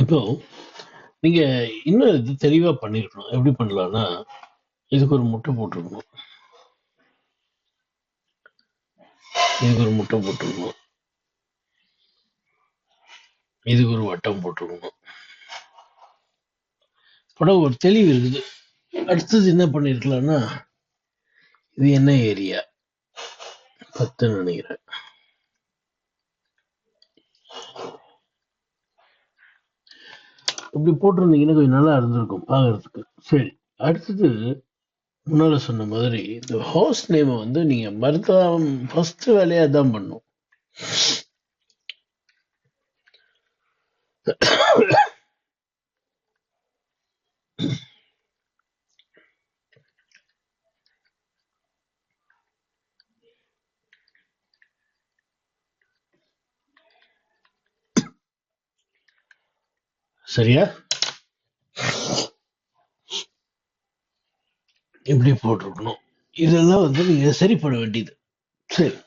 இப்போ நீங்க இன்னும் இது தெளிவா பண்ணிருக்கணும். எப்படி பண்ணலாம்னா, இதுக்கு ஒரு முட்டை போட்டுருக்கணும். இதுக்கு ஒரு முட்டை போட்டுருக்கணும். இதுக்கு ஒரு வட்டம் போட்டுருக்கணும். படம் ஒரு தெளிவு இருக்குது. அடுத்தது என்ன பண்ணிருக்கலாம்னா, இது என்ன ஏரியா 10 நினைக்கிறேன். இப்படி போட்டிருந்தீங்கன்னா கொஞ்சம் நல்லா இருந்திருக்கும் பாக்குறதுக்கு. சரி, அடுத்தது முன்னால சொன்ன மாதிரி இந்த ஹவுஸ் நேமை வந்து நீங்க மருத்துவம் ஃபர்ஸ்ட் வேலையா தான் பண்ணும். சரியா? இப்படி போட்டிருக்கணும். இதெல்லாம் வந்து நீங்க சரி பண்ண வேண்டியது. சரி,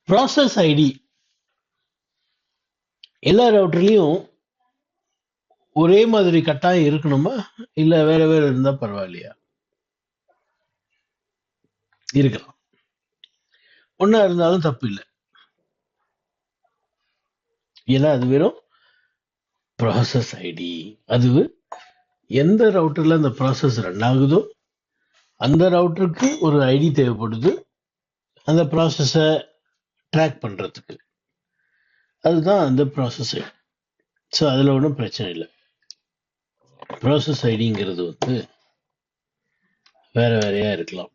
ப்ராசஸ் ஐடி எல்லா ரவுட்டர்லயும் ஒரே மாதிரி கட்டாயம் இருக்கணுமா, இல்ல வேற வேற இருந்தா பரவாயில்லையா? இருக்கலாம். ஒன்னா இருந்தாலும் தப்பு இல்லை. ஏன்னா அது வெறும் ப்ராசஸ் ஐடி. அது எந்த ரவுட்டர்ல அந்த ப்ராசஸ் ரன் ஆகுதோ அந்த ரவுட்டருக்கு ஒரு ஐடி தேவைப்படுது அந்த ப்ராசஸை ட்ராக் பண்றதுக்கு. அதுதான் அந்த ப்ராசஸ் ஐடி. ஸோ அதுல ஒன்றும் பிரச்சனை இல்லை. ப்ராசஸ் ஐடிங்கிறது வந்து வேற வேறையா இருக்கலாம்.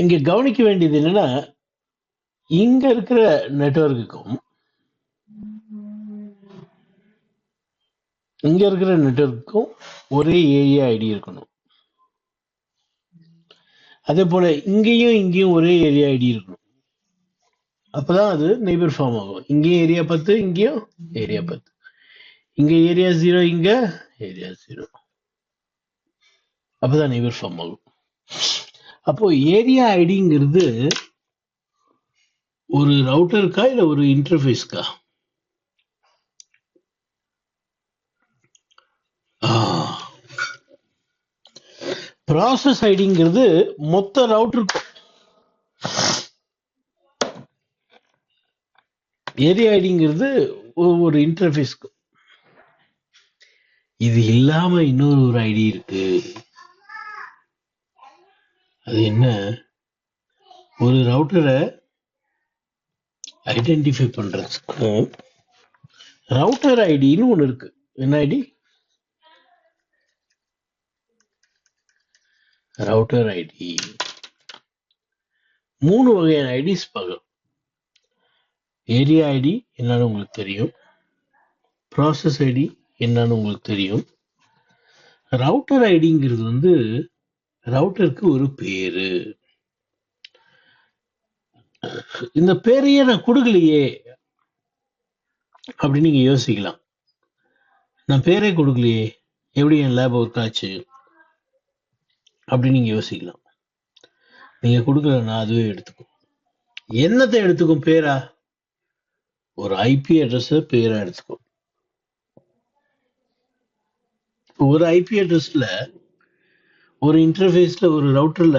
இங்க கவனிக்க வேண்டியது என்னன்னா, இங்க இருக்கிற நெட்வொர்க்குக்கும் இங்க இருக்கிற நெட்வொர்க்குக்கும் ஒரே ஏரியா ஐடி இருக்கணும். அதே போல இங்கேயும் ஒரே ஏரியா ஐடி இருக்கணும். அப்பதான் அது நெய்பர் ஃபார்ம் ஆகும். இங்கேயும் ஏரியா 10, இங்கேயும் ஏரியா 10, இங்க ஏரியா 0, இங்க ஏரியா 0. அப்பதான் நெய்பர் ஃபார்ம் ஆகும். அப்போ ஏரியா ஐடிங்கிறது ஒரு ரவுட்டருக்கா இல்ல ஒரு இன்டர்ஃபேஸ்க்கா? ப்ராசஸ் ஐடிங்கிறது மொத்த ரவுட்டருக்கும், ஏரியா ஐடிங்கிறது ஒரு இன்டர்ஃபேஸ்க்கும். இது இல்லாம இன்னொரு ஒரு ஐடி இருக்கு. அது என்ன? ஒரு ரவுட்டரை ஐடென்டிஃபை பண்றதுக்கு ரவுட்டர் ஐடின்னு ஒண்ணு இருக்கு. என்ன ஐடி? Router ID. 3 வகையான ஐடிஸ் பார்க்கலாம். ஏரியா ஐடி என்னன்னு உங்களுக்கு தெரியும், ப்ராசஸ் ஐடி என்னன்னு உங்களுக்கு தெரியும். ரவுட்டர் ஐடிங்கிறது வந்து ரவுட்டருக்கு ஒரு பேரு. இந்த பேரையே நான் கொடுக்கலையே அப்படின்னு நீங்க யோசிக்கலாம். நான் பேரே கொடுக்கலையே, எப்படி என் லேப் ஒர்க் ஆச்சு அப்படின்னு நீங்க யோசிக்கலாம். நீங்க கொடுக்கலன்னா அதுவே எடுத்துக்கும். என்னத்தை எடுத்துக்கும்? பேரா? ஒரு ஐபி அட்ரஸ் பேரா எடுத்துக்கும். ஒரு ஐபி அட்ரஸ்ல, ஒரு இன்டர்ஃபேஸ்ல, ஒரு ரவுட்டர்ல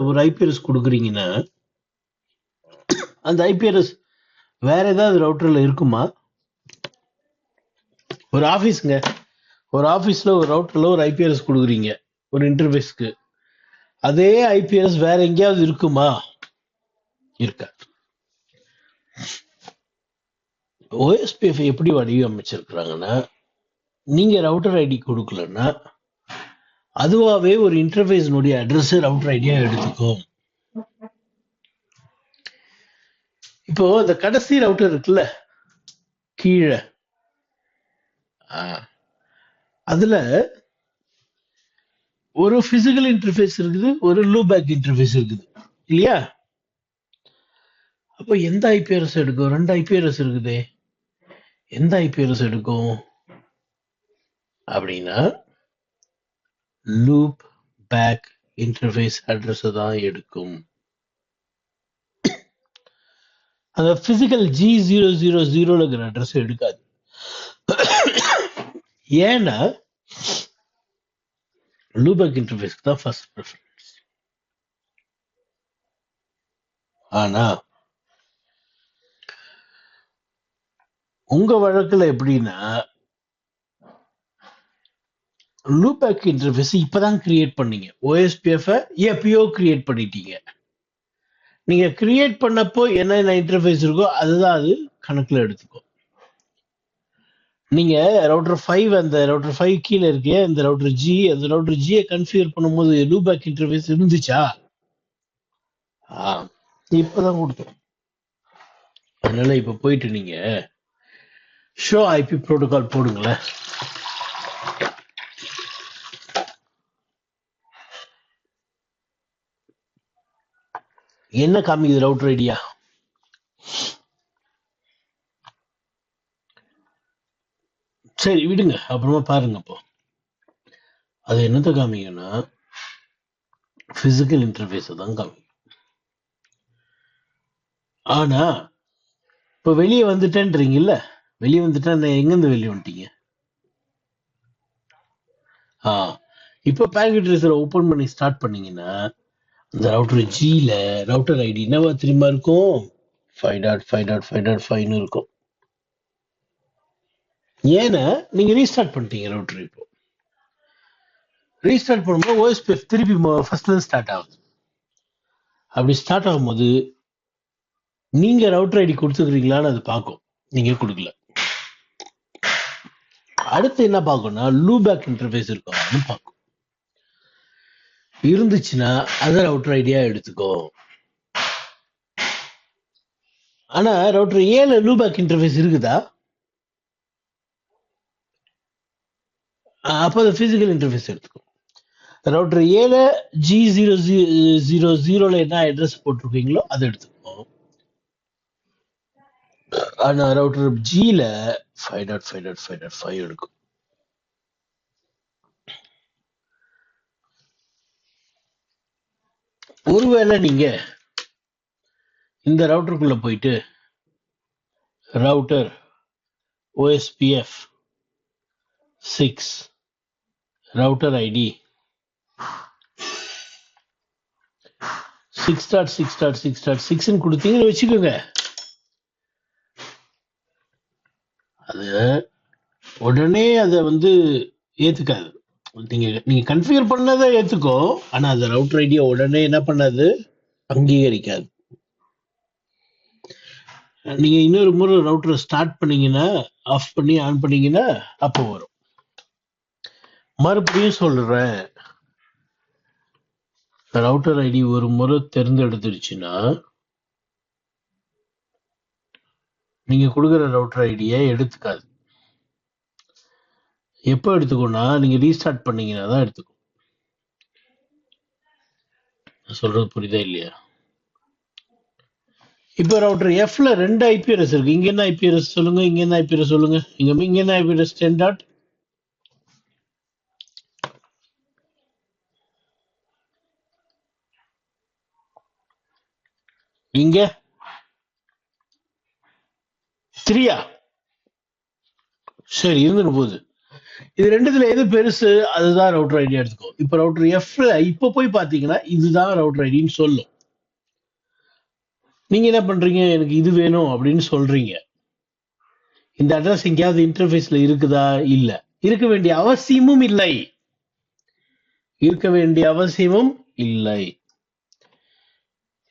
ஒரு ஐபி அட்ரஸ் கொடுக்குறீங்கன்னா அந்த ஐபி அட்ரஸ் வேற ஏதாவது ரவுட்டர்ல இருக்குமா? ஒரு ஆபீஸ்ங்க, ஒரு ஆபீஸ்ல ஒரு ரவுட்டர்ல ஒரு ஐபி அட்ரஸ் கொடுக்குறீங்க ஒரு இன்டர்ஃபேஸ்க்கு, அதே ஐபி அட்ரஸ் வேற எங்கேயாவது இருக்குமா? இருக்காது. ஓஎஸ்பிஎஃப் எப்படி வடிவமைச்சிருக்கிறாங்கன்னா, நீங்க ரவுட்டர் ஐடி கொடுக்கலன்னா அதுவாவே ஒரு இன்டர்ஃபேஸ்னுடைய அட்ரஸ் ரவுட்டர் ஐடியா எடுத்துக்கும். இப்போ இந்த கடைசி ரவுட்டர் இருக்குல்ல கீழே, அதுல ஒரு பிசிக்கல் இன்டர்ஃபேஸ் இருக்குது, ஒரு லூபேக் இன்டர்ஃபேஸ் இருக்குது இல்லையா? அப்போ எந்த ஐபி அட்ரஸ் எடுக்கும்? 2 ஐபி அட்ரஸ் இருக்குதே, எந்த ஐபி அட்ரஸ் எடுக்கும் அப்படின்னா லூப் பேக் இன்டர்ஃபேஸ் அட்ரஸ் தான் எடுக்கும். அந்த பிசிக்கல் G000 இருக்கிற அட்ரஸ் எடுக்காது. ஏன்னா லூபேக் இன்டர்ஃபேஸ்க்கு தான் ஃபர்ஸ்ட் ப்ரிஃபரன்ஸ். ஆனா உங்க வழக்குல எப்படின்னா லூபேக் இன்டர்ஃபேஸ் இப்பதான் கிரியேட் பண்ணீங்க, OSPF எப்பயோ கிரியேட் பண்ணிட்டீங்க. நீங்க கிரியேட் பண்ணப்போ என்னென்ன இன்டர்ஃபேஸ் இருக்கோ அதுதான் அது கணக்குல எடுத்துக்கும். நீங்க ரவுட்டர் 5 அந்த ரவுட்டர் 5 கீழே இருக்கே இந்த ரவுட்டர் G, அந்த ரவுட்டர் G கன்ஃபிகர் பண்ணும்போது லூபேக் இன்டர்ஃபேஸ் இருந்துச்சா? இப்பதான் கொடுத்தோம். அதனால இப்ப போயிட்டு நீங்க ஷோ ஐபி புரோட்டோகால் போடுங்களேன். என்ன காமிக்குது ரவுட்டர் ஐடியா? சரி விடுங்க, அப்புறமா பாருங்க. அப்போ அது என்னத்த காமிக்கும்னா பிசிக்கல் இன்டர்ஃபேஸ் தான் காமிக்கும். ஆனா இப்ப வெளியே வந்துட்டேன்றீங்கல்ல, வெளியே வந்துட்டா எங்கிருந்து வெளியே வந்துட்டீங்க? இப்போ பேக்கெட் ட்ரேசரை ஓபன் பண்ணி ஸ்டார்ட் பண்ணீங்கன்னா அந்த ரவுட்டர் ஜில ரவுட்டர் ஐடி என்னவா தெரியுமா இருக்கும்? 5.5.5.5 இருக்கும். ஏன்னா நீங்க ரீஸ்டார்ட் பண்ணிட்டீங்க ரவுட்டர். இப்போ ரீஸ்டார்ட் பண்ணும்போது OSPF திருப்பி ஃபர்ஸ்ட்ல இருந்து ஸ்டார்ட் ஆகுது. அப்படி ஸ்டார்ட் ஆகும்போது நீங்க ரவுட்டர் ஐடி கொடுத்துக்கிறீங்களான்னு அது பார்க்கும். நீங்க கொடுக்கல. அடுத்து என்ன பார்க்கும்னா லூபேக் இன்டர்ஃபேஸ் இருக்கும் பார்க்கும். இருந்துச்சுன்னா அதை ரவுட்டர் ஐடியா எடுத்துக்கோ. ஆனா ரவுட்டர் ஏல லூபேக் இன்டர்ஃபேஸ் இருக்குதா? அப்போ அது பிசிக்கல் இன்டர்ஃபேஸ் எடுத்துக்கும். ரவுட்டர் ஏல G000 என்ன அட்ரஸ் போட்டிருக்கீங்களோ அதை எடுத்துக்கும். ஆனா ரவுட்டர் ஜில 5.5.5.5 எடுக்கும். ஒருவேளை நீங்க இந்த ரவுட்டருக்குள்ள போயிட்டு ரவுட்டர் OSPF 6 ரவுட்டர் ஐடி 6.6.6.6 கொடுத்தீங்கன்னு வச்சுக்கோங்க, அது உடனே அதை ஏத்துக்காது. நீங்க கன்ஃபிகர் பண்ணதை ஏத்துக்கோ, ஆனா அந்த ரவுட்டர் ஐடியா உடனே என்ன பண்ணாது, அங்கீகரிக்காது. நீங்க இன்னொரு முறை ரவுட்டர் ஸ்டார்ட் பண்ணீங்கன்னா, ஆஃப் பண்ணி ஆன் பண்ணீங்கன்னா அப்போ வரும். மறுபடியும் சொல்றேன், ரவுட்டர் ஐடி ஒரு முறை தேர்ந்தெடுத்துருச்சுன்னா நீங்க கொடுக்குற ரவுட்டர் ஐடியை எடுத்துக்காது. எப்போ எடுத்துக்கோனா நீங்க ரீஸ்டார்ட் பண்ணீங்கன்னா தான் எடுத்துக்கும். சொல்றது புரியுதா இல்லையா? இப்போ ரவுட்டர் எஃப்ல 2 ஐபிஎஸ் இருக்கு. இங்க என்ன ஐபிஎஸ் சொல்லுங்க, இங்க என்ன ஐபிஎஸ் சொல்லுங்க. இங்க என்ன ஐபிஎஸ்? 10. இங்க 3. சரி இருந்துட்டு போகுது. இது ரெண்டுத்துல எது பெருசு அதுதான் ரவுட்டர் ஐடி எடுத்துக்கோ. இப்ப ரவுட்டர் எஃப்ல இப்ப போய் பாத்தீங்கன்னா இதுதான் ரவுட்டர் ஐடின்னு சொல்லும். நீங்க என்ன பண்றீங்க, எனக்கு இது வேணும் அப்படின்னு சொல்றீங்க. இந்த அட்ரஸ் எங்கேயாவது இன்டர்ஃபேஸ்ல இருக்குதா? இல்ல. இருக்க வேண்டிய அவசியமும் இல்லை.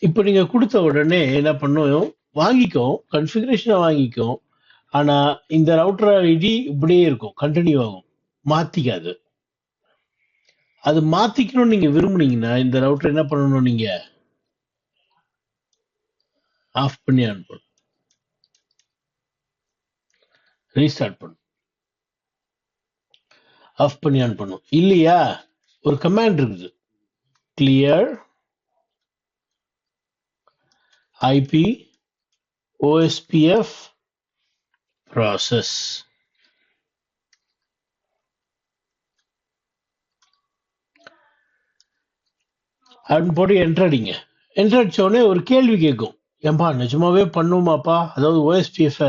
இப்ப நீங்க கொடுத்த உடனே என்ன பண்ணும், வாங்கிக்கும், கன்ஃபிகரேஷனை வாங்கிக்கும். ஆனா இந்த ரவுட்டர் ஐடி இப்படியே இருக்கும், கண்டினியூ ஆகும், மாத்திக்காது. அது மாத்திக்கணும்னு நீங்க விரும்புனீங்கன்னா இந்த ரவுட்டர் என்ன பண்ணணும், நீங்க ஆஃப் பண்ணி ஆன் பண்ணணும், ரீஸ்டார்ட் பண்ணும், ஆஃப் பண்ணி ஆன் பண்ணும். இல்லையா ஒரு கமாண்ட் இருக்குது, கிளியர் ஐபி OSPF ப்ராசஸ். அப்படின்னு போட்டு என்டர் அடிங்க. என்டர் அடிச்ச உடனே ஒரு கேள்வி கேட்கும், ஏன்பா நிஜமாவே பண்ணுமாப்பா, அதாவது ஓஎஸ்பிஎஃப்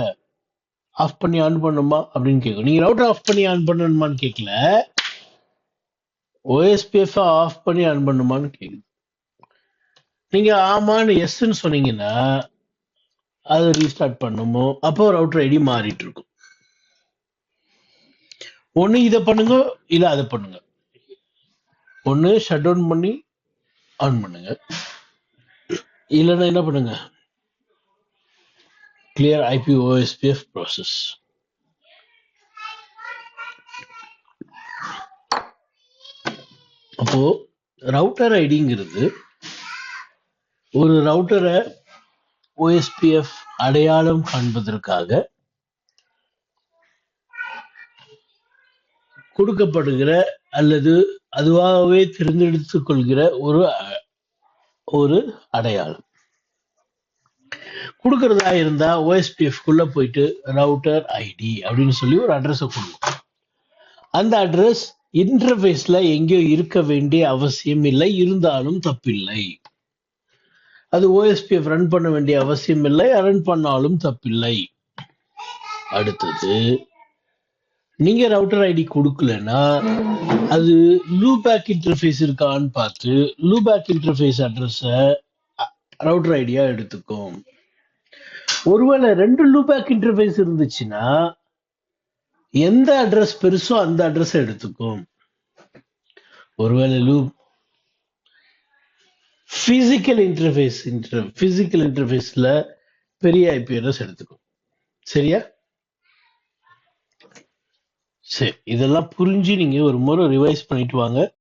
ஆஃப் பண்ணி ஆன் பண்ணுமா அப்படின்னு கேட்கும். நீங்க ரவுட்டர் ஆஃப் பண்ணி ஆன் பண்ணணுமான்னு கேட்கல, ஓஎஸ்பிஎஃப் ஆஃப் பண்ணி ஆன் பண்ணுமான்னு கேக்குது. நீங்க ஆமான்னு எஸ்ன்னு சொன்னீங்கன்னா அது ரீஸ்டார்ட் பண்ணுமோ, அப்போ ரவுட்டர் ஐடி மாறிட்டு இருக்கும். ஒண்ணு இதை பண்ணுங்க, இல்ல அதை பண்ணுங்க. ஒண்ணு ஷட் டவுன் பண்ணி ஆன் பண்ணுங்க, இல்லைன்னா என்ன பண்ணுங்க, கிளியர் ஐபி ஓஎஸ்பிஎஃப் ப்ராசஸ். அப்போ ரவுட்டர் ஐடிங்கிறது ஒரு ரவுட்டரை ஓஎஸ்பிஎஃப் அடையாளம் காண்பதற்காக கொடுக்கப்படுகிற அல்லது அதுவாகவே தேர்ந்தெடுத்துக் கொள்கிற ஒரு அடையாளம். கொடுக்கறதா இருந்தா ஓஎஸ்பிஎஃப் குள்ள போயிட்டு ரவுட்டர் ஐடி அப்படின்னு சொல்லி ஒரு அட்ரஸை கொடுக்கும். அந்த அட்ரஸ் இன்டர்ஃபேஸ்ல எங்கேயோ இருக்க வேண்டிய அவசியம் இல்லை, இருந்தாலும் தப்பில்லை. அது ஓஎஸ்பிஎஃப் ரன் பண்ண வேண்டிய அவசியம் இல்லை, ரன் பண்ணாலும் தப்பில்லை. அடுத்தது, நீங்க ரவுட்டர் ஐடி கொடுக்கலன்னா அது லூபேக் இன்டர்ஃபேஸ் இருக்கான்னு பார்த்து லூபேக் இன்டர்ஃபேஸ் அட்ரஸ ரவுட்டர் ஐடியா எடுத்துக்கும். ஒருவேளை 2 லூபேக் இன்டர்ஃபேஸ் இருந்துச்சுன்னா எந்த அட்ரஸ் பெருசோ அந்த அட்ரஸ் எடுத்துக்கும். ஒருவேளை பிசிக்கல் இன்டர்ஃபேஸ்ல பெரிய ஐபி அட்ரஸ் எடுத்துக்கும். சரியா? சரி, இதெல்லாம் புரிஞ்சு நீங்க ஒரு முறை ரிவைஸ் பண்ணிட்டு வாங்க.